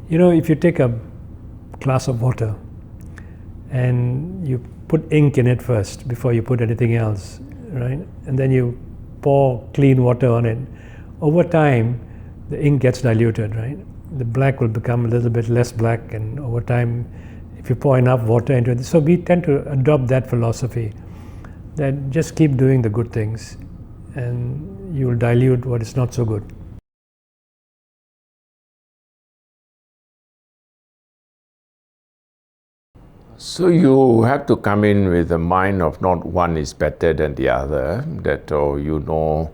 If you take a glass of water and you put ink in it first before you put anything else, right? And then you pour clean water on it. Over time, the ink gets diluted, right? The black will become a little bit less black, and over time, if you pour enough water into it. So we tend to adopt that philosophy, that just keep doing the good things and you will dilute what is not so good. So you have to come in with the mind of not one is better than the other, that you know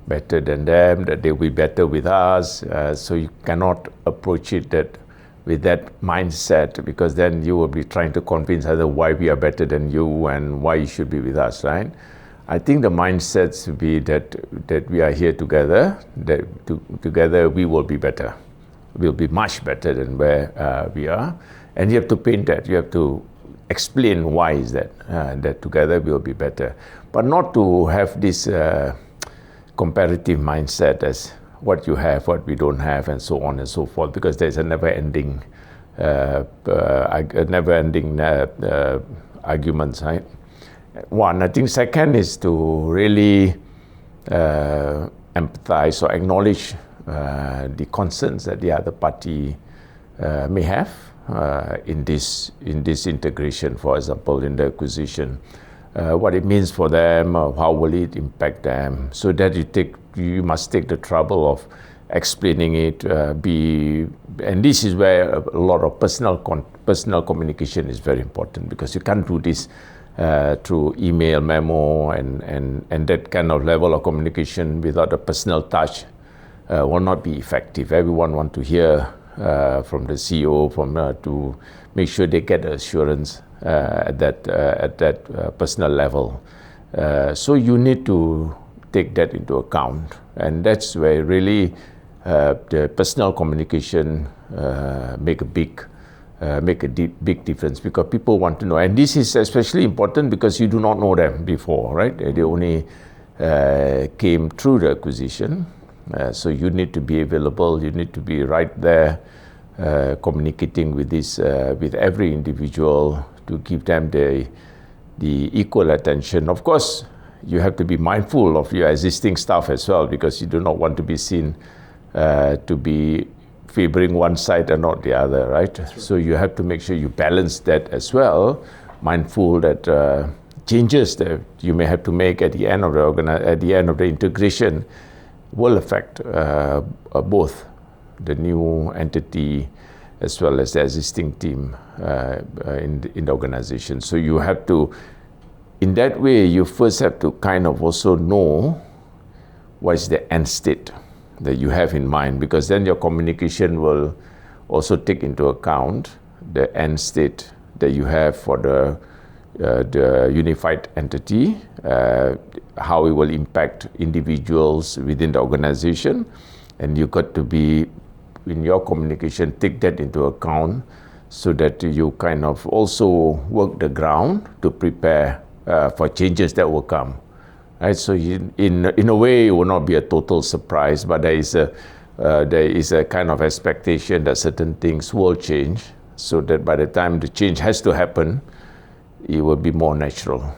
better than them, that they will be better with us. So you cannot approach it with that mindset, because then you will be trying to convince others why we are better than you and why you should be with us, right? I think the mindset should be that we are here together, that together we will be better. We'll be much better than where we are. And you have to paint that. You have to explain why is that, that together we'll be better. But not to have this comparative mindset as what you have, what we don't have, and so on and so forth, because there's a never-ending arguments, right? One, I think second is to really empathize or acknowledge the concerns that the other party may have in this integration, for example, in the acquisition, what it means for them, how will it impact them, so that you must take the trouble of explaining it. And this is where a lot of personal communication is very important, because you can't do this through email, memo, and that kind of level of communication without a personal touch will not be effective. Everyone wants to hear from the CEO, to make sure they get the assurance at that personal level. So you need to take that into account, and that's where really the personal communication make a big difference, because people want to know. And this is especially important because you do not know them before, right? They only came through the acquisition. So you need to be available, you need to be right there, communicating with every individual, to give them the equal attention. Of course, you have to be mindful of your existing staff as well, because you do not want to be seen to be favoring one side and not the other, right? So you have to make sure you balance that as well, mindful that changes that you may have to make at the end of the integration will affect both the new entity as well as the existing team in the organization. So you have to, in that way, you first have to kind of also know what is the end state that you have in mind, because then your communication will also take into account the end state that you have for the unified entity, how it will impact individuals within the organization. And you got to be, in your communication, take that into account, so that you kind of also work the ground to prepare for changes that will come. Right? So in a way, it will not be a total surprise, but there is a kind of expectation that certain things will change, so that by the time the change has to happen, it will be more natural.